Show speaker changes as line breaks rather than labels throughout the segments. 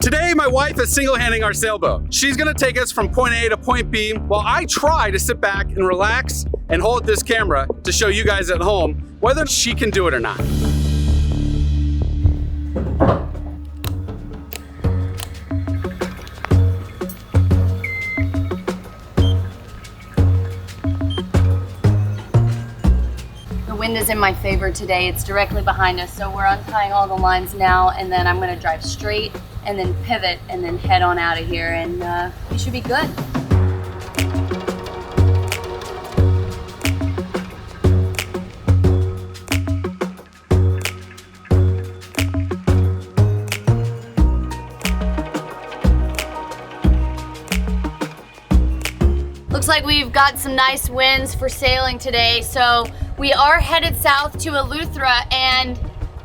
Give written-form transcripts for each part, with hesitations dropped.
Today, my wife is single-handling our sailboat. She's gonna take us from point A to point B while I try to sit back and relax and hold this camera to show you guys at home whether she can do it or not.
The wind is in my favor today. It's directly behind us, so we're untying all the lines now, and then I'm gonna drive straight and then pivot and then head on out of here, and we should be good. Looks like we've got some nice winds for sailing today, so we are headed south to Eleuthera, and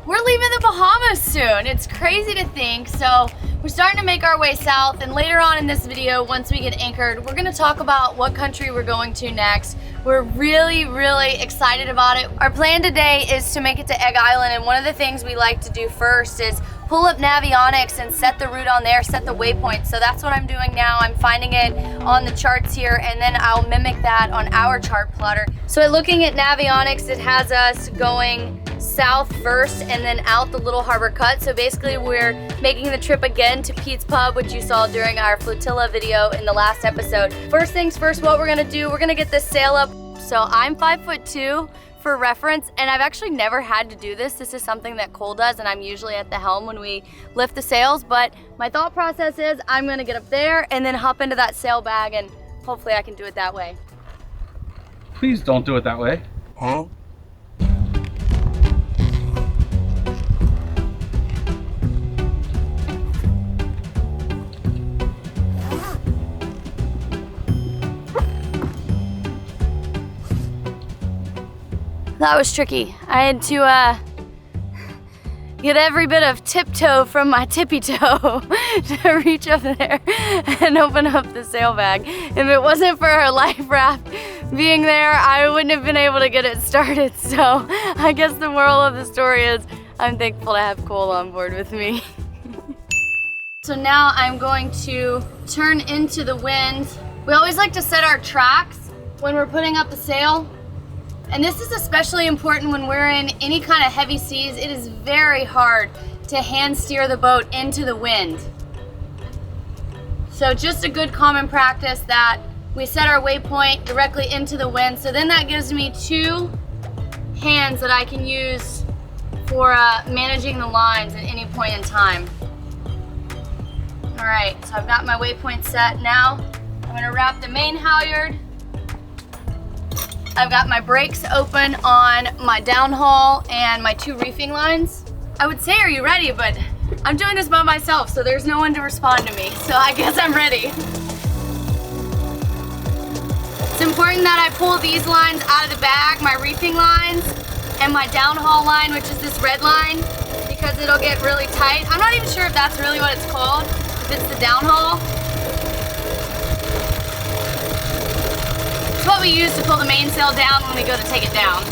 we're leaving the Bahamas soon. It's crazy to think. So we're starting to make our way south, and later on in this video, once we get anchored, we're gonna talk about what country we're going to next. We're really, really excited about it. Our plan today is to make it to Egg Island, and one of the things we like to do first is pull up Navionics and set the route on there, set the waypoint. So that's what I'm doing now. I'm finding it on the charts here, and then I'll mimic that on our chart plotter. So looking at Navionics, it has us going south first and then out the Little Harbor Cut. So basically we're making the trip again to Pete's Pub, which you saw during our flotilla video in the last episode. First things first, what we're gonna do, we're gonna get this sail up. So I'm 5'2" for reference, and I've actually never had to do this. This is something that Cole does, and I'm usually at the helm when we lift the sails, but my thought process is I'm gonna get up there and then hop into that sail bag, and hopefully I can do it that way.
Please don't do it that way. Huh?
That was tricky. I had to get every bit of tiptoe from my tippy toe to reach up there and open up the sail bag. If it wasn't for our life raft being there, I wouldn't have been able to get it started. So I guess the moral of the story is I'm thankful to have Cole on board with me. So now I'm going to turn into the wind. We always like to set our tracks when we're putting up the sail. And this is especially important when we're in any kind of heavy seas. It is very hard to hand steer the boat into the wind. So just a good common practice that we set our waypoint directly into the wind. So then that gives me two hands that I can use for managing the lines at any point in time. All right, so I've got my waypoint set now. I'm gonna wrap the main halyard. I've got my brakes open on my downhaul and my two reefing lines. I would say, are you ready? But I'm doing this by myself, so there's no one to respond to me. So I guess I'm ready. It's important that I pull these lines out of the bag, my reefing lines and my downhaul line, which is this red line, because it'll get really tight. I'm not even sure if that's really what it's called, if it's the downhaul. It's what we use to pull the mainsail down when we go to take it down.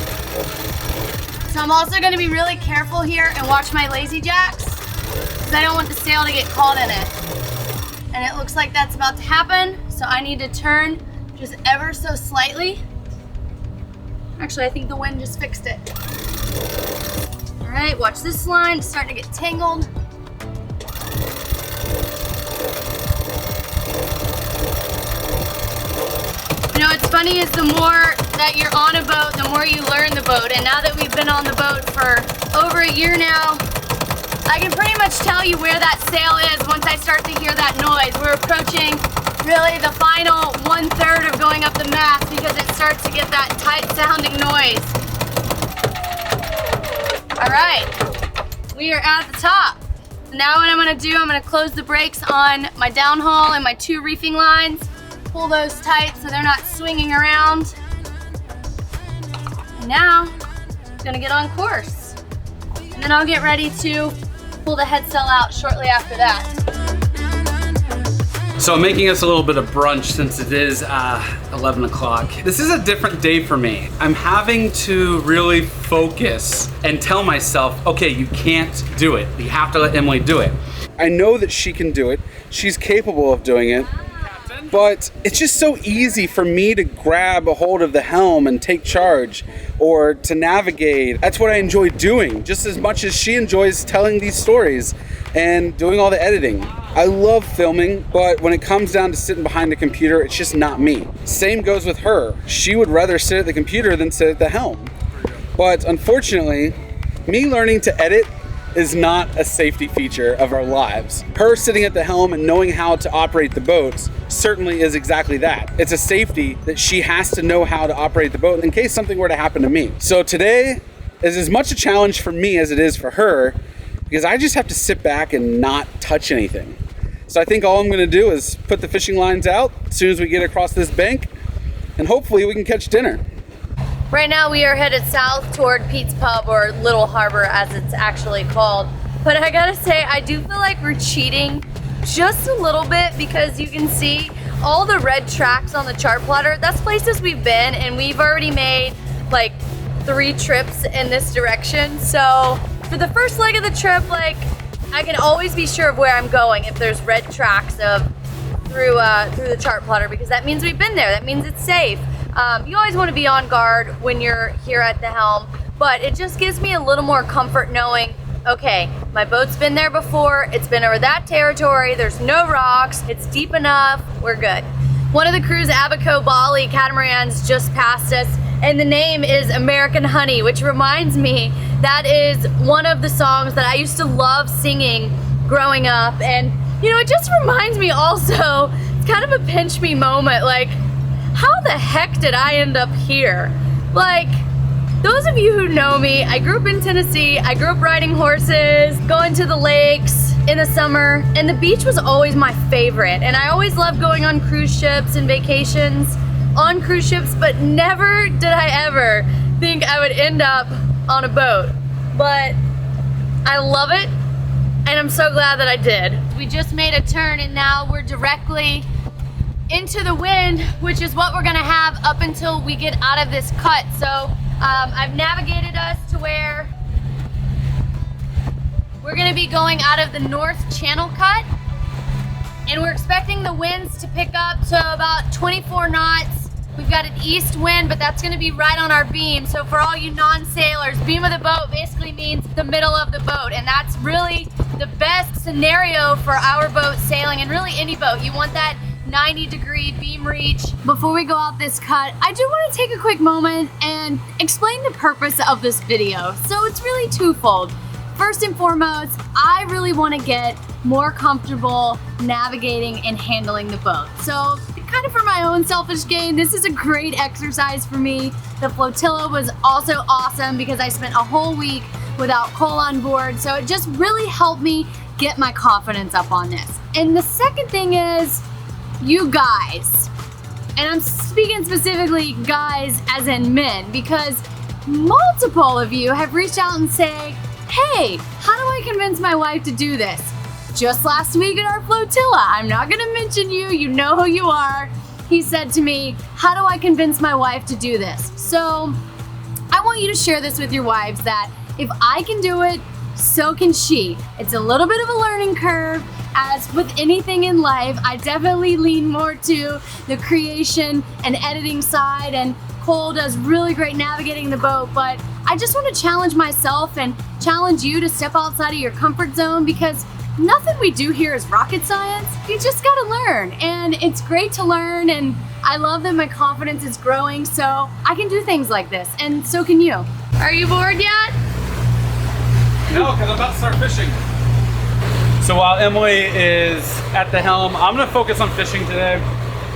So I'm also going to be really careful here and watch my lazy jacks, because I don't want the sail to get caught in it. And it looks like that's about to happen, so I need to turn just ever so slightly. Actually, I think the wind just fixed it. All right, watch this line, it's starting to get tangled. You know, what's funny is the more that you're on a boat, the more you learn the boat. And now that we've been on the boat for over a year now, I can pretty much tell you where that sail is once I start to hear that noise. We're approaching really the final 1/3 of going up the mast because it starts to get that tight sounding noise. All right, we are at the top. Now what I'm gonna do, I'm gonna close the brakes on my downhaul and my two reefing lines. Pull those tight so they're not swinging around. And now, I'm gonna get on course. And then I'll get ready to pull the head sail out shortly after that.
So I'm making us a little bit of brunch since it is 11 o'clock. This is a different day for me. I'm having to really focus and tell myself, okay, you can't do it. You have to let Emily do it. I know that she can do it. She's capable of doing it. But it's just so easy for me to grab a hold of the helm and take charge, or to navigate. That's what I enjoy doing, just as much as she enjoys telling these stories and doing all the editing. I love filming, but when it comes down to sitting behind a computer, it's just not me. Same goes with her. She would rather sit at the computer than sit at the helm. But unfortunately, me learning to edit is not a safety feature of our lives. Her sitting at the helm and knowing how to operate the boats certainly is exactly that. It's a safety that she has to know how to operate the boat in case something were to happen to me. So today is as much a challenge for me as it is for her, because I just have to sit back and not touch anything. So I think all I'm gonna do is put the fishing lines out as soon as we get across this bank, and hopefully we can catch dinner.
Right now we are headed south toward Pete's Pub, or Little Harbor as it's actually called. But I gotta say, I do feel like we're cheating just a little bit, because you can see all the red tracks on the chart plotter. That's places we've been, and we've already made like 3 trips in this direction. So for the first leg of the trip, like, I can always be sure of where I'm going if there's red tracks through the chart plotter, because that means we've been there. That means it's safe. You always want to be on guard when you're here at the helm, but it just gives me a little more comfort knowing, okay, my boat's been there before, it's been over that territory, there's no rocks, it's deep enough, we're good. One of the crew's Abacos Bali catamarans just passed us, and the name is American Honey, which reminds me that is one of the songs that I used to love singing growing up. And you know, it just reminds me also, it's kind of a pinch me moment, like, how the heck did I end up here? Like, those of you who know me, I grew up in Tennessee, I grew up riding horses, going to the lakes in the summer, and the beach was always my favorite. And I always loved going on cruise ships and vacations on cruise ships, but never did I ever think I would end up on a boat. But I love it, and I'm so glad that I did. We just made a turn, and now we're directly into the wind, which is what we're gonna have up until we get out of this cut. So I've navigated us to where we're gonna be going out of the North Channel cut, and we're expecting the winds to pick up to about 24 knots. We've got an east wind, but that's gonna be right on our beam. So for all you non-sailors, beam of the boat basically means the middle of the boat, and that's really the best scenario for our boat sailing, and really any boat. You want that 90-degree beam reach. Before we go out this cut, I do want to take a quick moment and explain the purpose of this video. So it's really twofold. First and foremost, I really want to get more comfortable navigating and handling the boat. So kind of for my own selfish gain, this is a great exercise for me. The flotilla was also awesome because I spent a whole week without Cole on board. So it just really helped me get my confidence up on this. And the second thing is, you guys, and I'm speaking specifically guys as in men, because multiple of you have reached out and say, hey, how do I convince my wife to do this? Just last week at our flotilla, I'm not gonna mention you, you know who you are, he said to me, how do I convince my wife to do this? So I want you to share this with your wives, that if I can do it, so can she. It's a little bit of a learning curve. As with anything in life, I definitely lean more to the creation and editing side, and Cole does really great navigating the boat, but I just want to challenge myself and challenge you to step outside of your comfort zone, because nothing we do here is rocket science. You just gotta learn, and it's great to learn, and I love that my confidence is growing, so I can do things like this, and so can you. Are you bored yet?
No, because I'm about to start fishing. So while Emily is at the helm, I'm gonna focus on fishing today.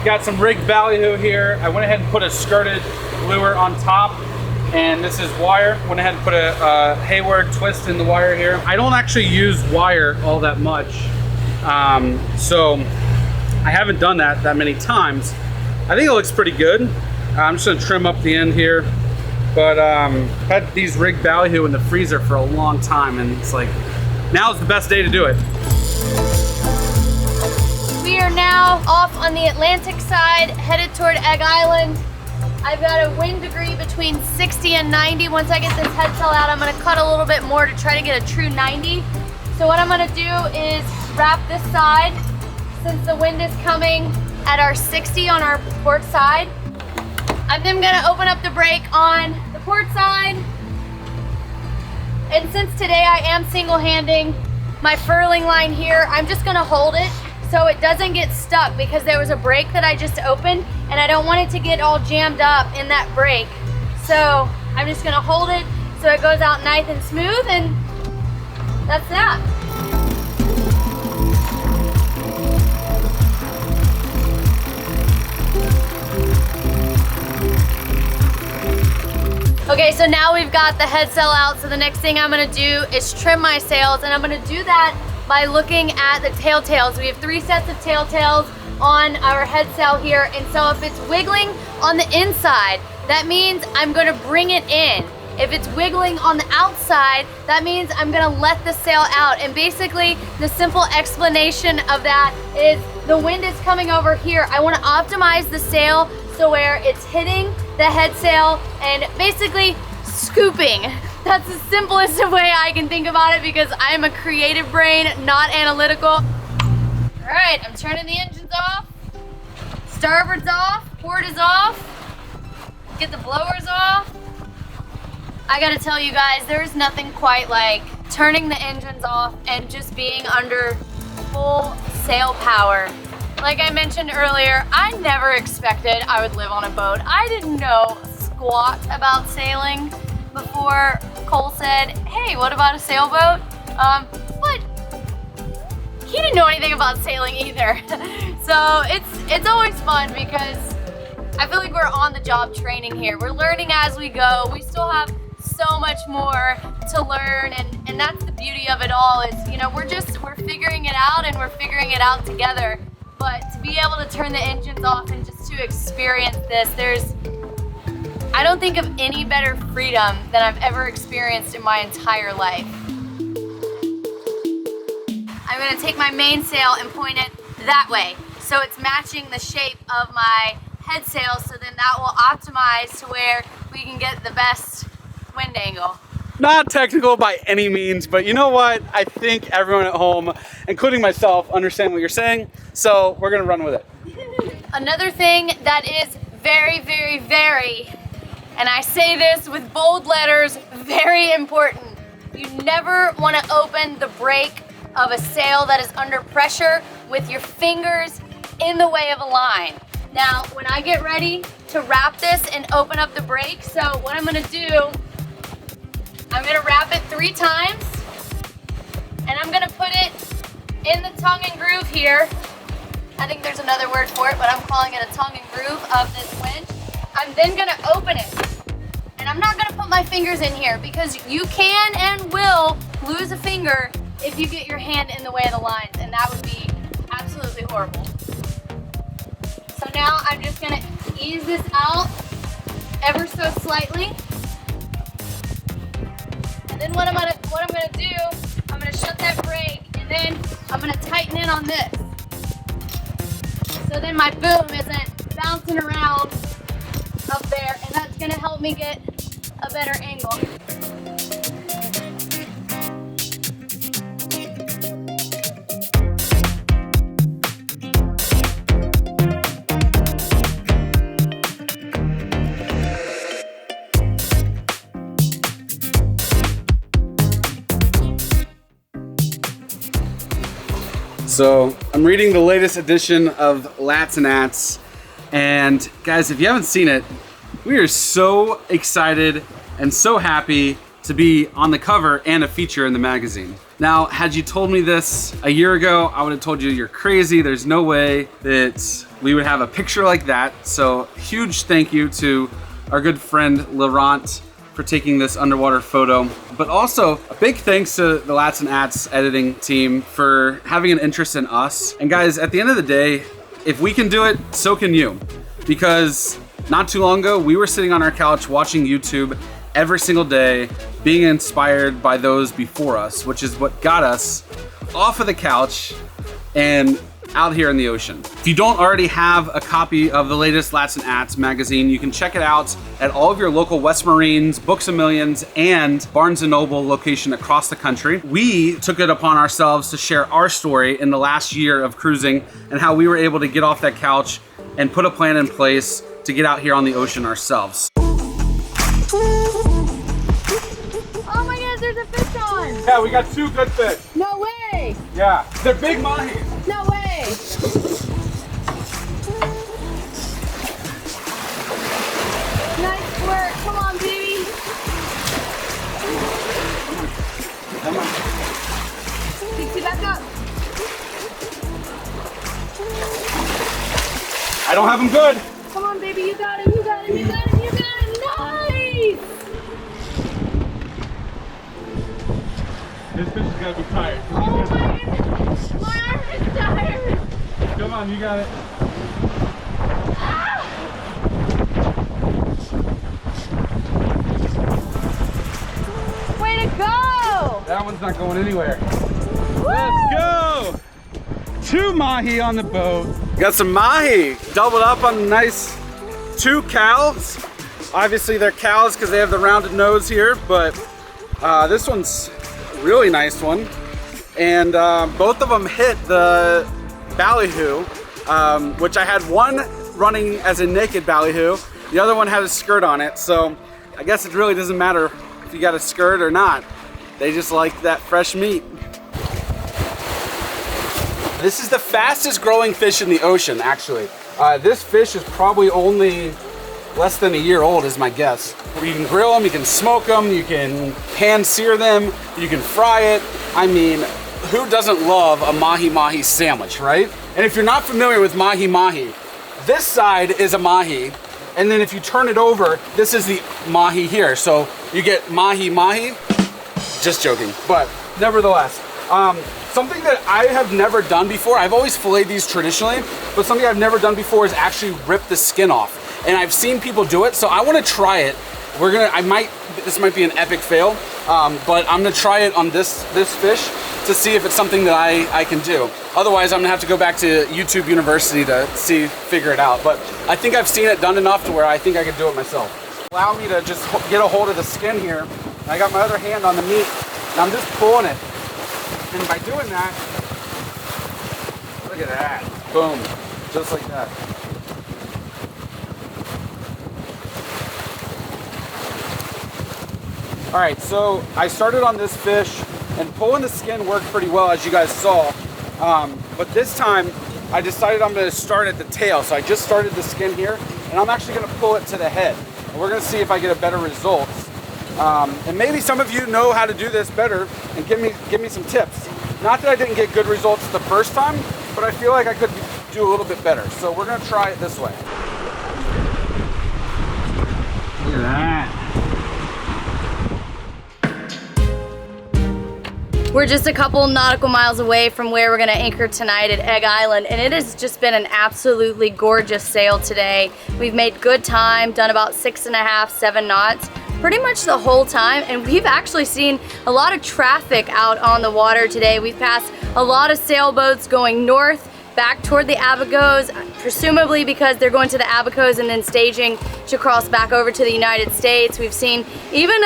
Got some rigged ballyhoo here. I went ahead and put a skirted lure on top, and this is wire. Went ahead and put a Hayward twist in the wire here. I don't actually use wire all that much, so I haven't done that many times. I think it looks pretty good. I'm just gonna trim up the end here, but I've had these rigged ballyhoo in the freezer for a long time, and it's like, now's the best day to do it.
We are now off on the Atlantic side, headed toward Egg Island. I've got a wind degree between 60 and 90. Once I get this head sail out, I'm gonna cut a little bit more to try to get a true 90. So what I'm gonna do is wrap this side, since the wind is coming at our 60 on our port side. I'm then gonna open up the brake on the port side. And since today I am single-handing my furling line here, I'm just gonna hold it so it doesn't get stuck, because there was a brake that I just opened and I don't want it to get all jammed up in that brake. So I'm just gonna hold it so it goes out nice and smooth, and that's that. Okay, so now we've got the head sail out, so the next thing I'm gonna do is trim my sails, and I'm gonna do that by looking at the tail tails. We have 3 sets of tail tails on our head sail here, and so if it's wiggling on the inside, that means I'm gonna bring it in. If it's wiggling on the outside, that means I'm gonna let the sail out. And basically, the simple explanation of that is the wind is coming over here. I wanna optimize the sail so where it's hitting the head sail and basically scooping. That's the simplest way I can think about it, because I'm a creative brain, not analytical. All right, I'm turning the engines off. Starboard's off, port is off. Get the blowers off. I gotta tell you guys, there's nothing quite like turning the engines off and just being under full sail power. Like I mentioned earlier, I never expected I would live on a boat. I didn't know squat about sailing before Cole said, hey, what about a sailboat? But he didn't know anything about sailing either. So it's always fun, because I feel like we're on the job training here. We're learning as we go. We still have so much more to learn, and that's the beauty of it all, is, you know, we're figuring it out, and we're figuring it out together. But to be able to turn the engines off and just to experience this, I don't think of any better freedom than I've ever experienced in my entire life. I'm gonna take my mainsail and point it that way, so it's matching the shape of my head sail, so then that will optimize to where we can get the best wind angle.
Not technical by any means, but you know what? I think everyone at home, including myself, understand what you're saying, so we're gonna run with it.
Another thing that is very, very, very, and I say this with bold letters, very important. You never wanna open the brake of a sail that is under pressure with your fingers in the way of a line. Now, when I get ready to wrap this and open up the brake, so what I'm gonna do, I'm gonna wrap it 3 times, and I'm gonna put it in the tongue and groove here. I think there's another word for it, but I'm calling it a tongue and groove of this winch. I'm then gonna open it, and I'm not gonna put my fingers in here, because you can and will lose a finger if you get your hand in the way of the lines, and that would be absolutely horrible. So now I'm just gonna ease this out ever so slightly. And then what I'm gonna do, I'm gonna shut that brake, and then I'm gonna tighten in on this. So then my boom isn't bouncing around up there, and that's gonna help me get a better angle.
So I'm reading the latest edition of Lats and Ats, and guys, if you haven't seen it, we are so excited and so happy to be on the cover and a feature in the magazine. Now, had you told me this a year ago, I would have told you you're crazy. There's no way that we would have a picture like that. So huge thank you to our good friend Laurent for taking this underwater photo, but also a big thanks to the Lats and Ats editing team for having an interest in us. And guys, at the end of the day, if we can do it, so can you. Because not too long ago, we were sitting on our couch watching YouTube every single day, being inspired by those before us, which is what got us off of the couch and out here in the ocean. If you don't already have a copy of the latest Lats and Ats magazine, you can check it out at all of your local West Marines, Books A Millions, and Barnes & Noble location across the country. We took it upon ourselves to share our story in the last year of cruising and how we were able to get off that couch and put a plan in place to get out here on the ocean ourselves.
Oh my gosh, there's a fish on!
Yeah, we got 2 good fish.
No way!
Yeah, they're big mahi.
No way! Nice work, come on baby!
Come on.
Dixie, back up!
I don't have them good.
Come on baby, you got him, you got him, you got him, you got him! Nice!
This fish is gonna be tired.
Oh my goodness! My arm is tired!
Come on, you got it.
Ah! Way to go!
That one's not going anywhere.
Woo!
Let's go! 2 mahi on the boat. Got some mahi doubled up on nice 2 cows. Obviously they're cows because they have the rounded nose here, but this one's a really nice one. And both of them hit the ballyhoo, which I had one running as a naked ballyhoo. The other one had a skirt on it, so I guess it really doesn't matter if you got a skirt or not. They just like that fresh meat. This is the fastest growing fish in the ocean, actually. This fish is probably only less than a year old is my guess. You can grill them, you can smoke them, you can pan sear them, you can fry it. I mean, who doesn't love a mahi-mahi sandwich, right? And if you're not familiar with mahi-mahi, this side is a mahi, and then if you turn it over, this is the mahi here. So you get mahi-mahi, just joking, but nevertheless. Something that I have never done before, I've always filleted these traditionally, but something I've never done before is actually rip the skin off. And I've seen people do it, so I want to try it. This might be an epic fail, but I'm gonna try it on this fish to see if it's something that I can do. Otherwise, I'm gonna have to go back to YouTube University to figure it out. But I think I've seen it done enough to where I think I could do it myself. Allow me to just get a hold of the skin here. I got my other hand on the meat, and I'm just pulling it. And by doing that, look at that, boom, just like that. All right, so I started on this fish, and pulling the skin worked pretty well, as you guys saw. But this time, I decided I'm gonna start at the tail. So I just started the skin here, and I'm actually gonna pull it to the head. And we're gonna see if I get a better result. And maybe some of you know how to do this better and give me some tips. Not that I didn't get good results the first time, but I feel like I could do a little bit better. So we're gonna try it this way. Look at that.
We're just a couple nautical miles away from where we're gonna anchor tonight at Egg Island, and it has just been an absolutely gorgeous sail today. We've made good time, done about 6.5, 7 knots. Pretty much the whole time, and we've actually seen a lot of traffic out on the water today. We've passed a lot of sailboats going north back toward the Abacos, presumably because they're going to the Abacos and then staging to cross back over to the United States. We've seen even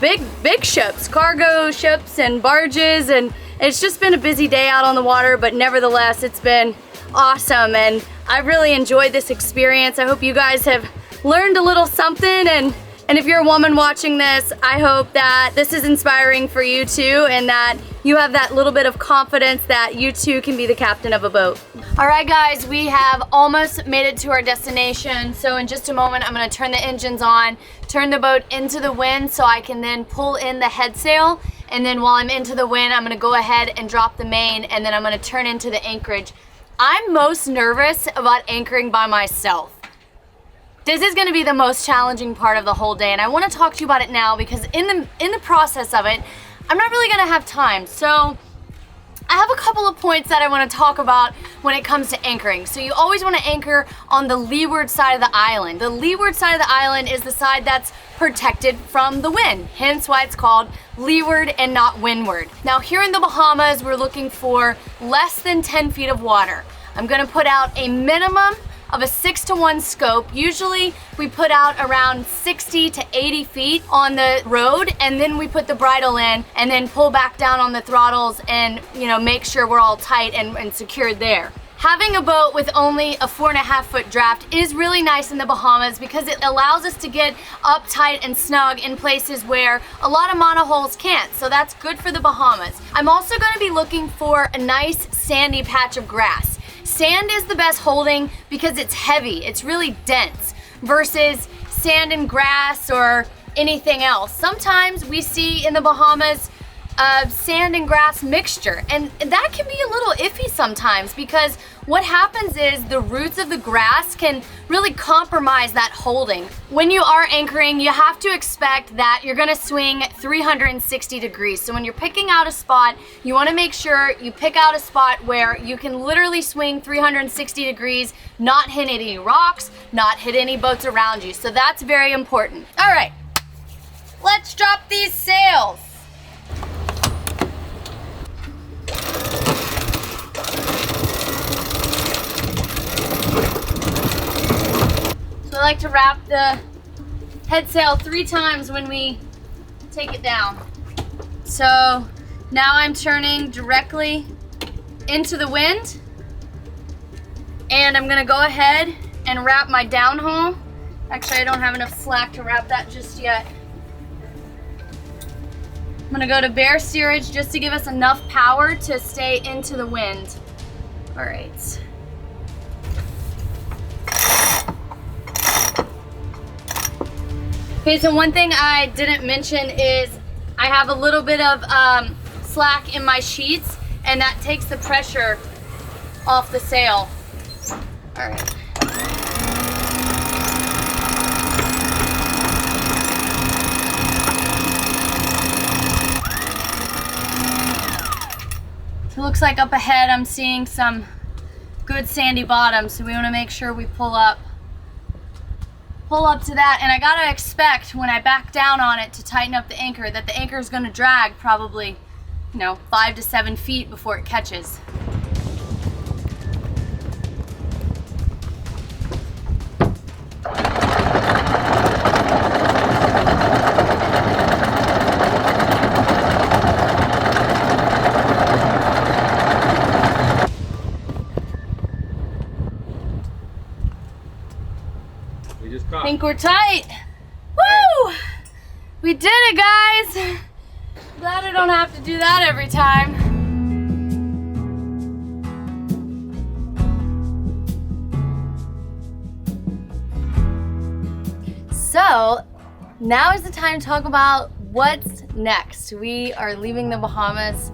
big ships, cargo ships and barges, and it's just been a busy day out on the water, but nevertheless it's been awesome, and I've really enjoyed this experience. I hope you guys have learned a little something, and if you're a woman watching this, I hope that this is inspiring for you too, and that you have that little bit of confidence that you too can be the captain of a boat. All right guys, we have almost made it to our destination. So in just a moment, I'm gonna turn the engines on, turn the boat into the wind so I can then pull in the head sail. And then while I'm into the wind, I'm gonna go ahead and drop the main, and then I'm gonna turn into the anchorage. I'm most nervous about anchoring by myself. This is gonna be the most challenging part of the whole day, and I wanna talk to you about it now because in the process of it, I'm not really gonna have time. So I have a couple of points that I want to talk about when it comes to anchoring. So you always want to anchor on the leeward side of the island. The leeward side of the island is the side that's protected from the wind, hence why it's called leeward and not windward. Now here in the Bahamas, we're looking for less than 10 feet of water. I'm gonna put out a minimum of a 6-to-1 scope. Usually we put out around 60 to 80 feet on the road, and then we put the bridle in and then pull back down on the throttles and make sure we're all tight and secured there. Having a boat with only a 4.5-foot draft is really nice in the Bahamas because it allows us to get uptight and snug in places where a lot of monohulls can't, so that's good for the Bahamas. I'm also going to be looking for a nice sandy patch of grass. Sand is the best holding because it's heavy, it's really dense, versus sand and grass or anything else. Sometimes we see in the Bahamas sand and grass mixture, and that can be a little iffy sometimes because what happens is the roots of the grass can really compromise that holding. When you are anchoring, you have to expect that you're gonna swing 360 degrees. So when you're picking out a spot, you wanna make sure you pick out a spot where you can literally swing 360 degrees, not hit any rocks, not hit any boats around you. So that's very important. All right, let's drop these sails. So I like to wrap the head sail 3 times when we take it down. So now I'm turning directly into the wind, and I'm gonna go ahead and wrap my downhaul. Actually, I don't have enough slack to wrap that just yet. I'm gonna go to bare steerage just to give us enough power to stay into the wind. All right. Okay, so one thing I didn't mention is I have a little bit of slack in my sheets, and that takes the pressure off the sail. All right. So it looks like up ahead I'm seeing some good sandy bottom, so we want to make sure we pull up to that. And I gotta expect when I back down on it to tighten up the anchor that the anchor is going to drag probably 5 to 7 feet before it catches. I think we're tight. Woo! We did it, guys. Glad I don't have to do that every time. So now is the time to talk about what's next. We are leaving the Bahamas.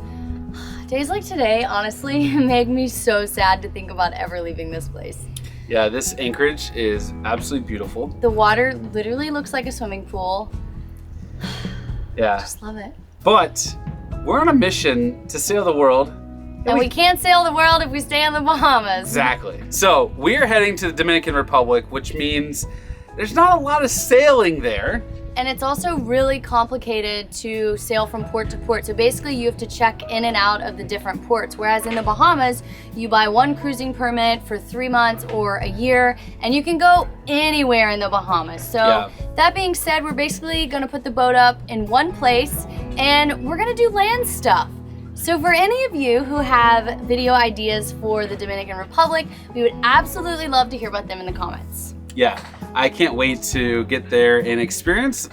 Days like today, honestly, make me so sad to think about ever leaving this place.
Yeah, this anchorage is absolutely beautiful.
The water literally looks like a swimming pool.
Yeah.
I just love it.
But we're on a mission to sail the world.
And we can't sail the world if we stay in the Bahamas.
Exactly. So we are heading to the Dominican Republic, which means there's not a lot of sailing there.
And it's also really complicated to sail from port to port. So basically you have to check in and out of the different ports. Whereas in the Bahamas, you buy one cruising permit for 3 months or a year, and you can go anywhere in the Bahamas. So that being said, we're basically gonna put the boat up in one place and we're gonna do land stuff. So for any of you who have video ideas for the Dominican Republic, we would absolutely love to hear about them in the comments.
Yeah, I can't wait to get there and experience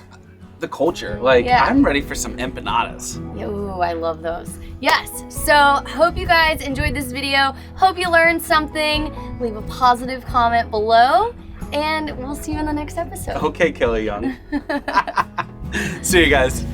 the culture. I'm ready for some empanadas.
Ooh, I love those. Yes, so hope you guys enjoyed this video. Hope you learned something. Leave a positive comment below, and we'll see you in the next episode.
Okay, Kelly Young. See you guys.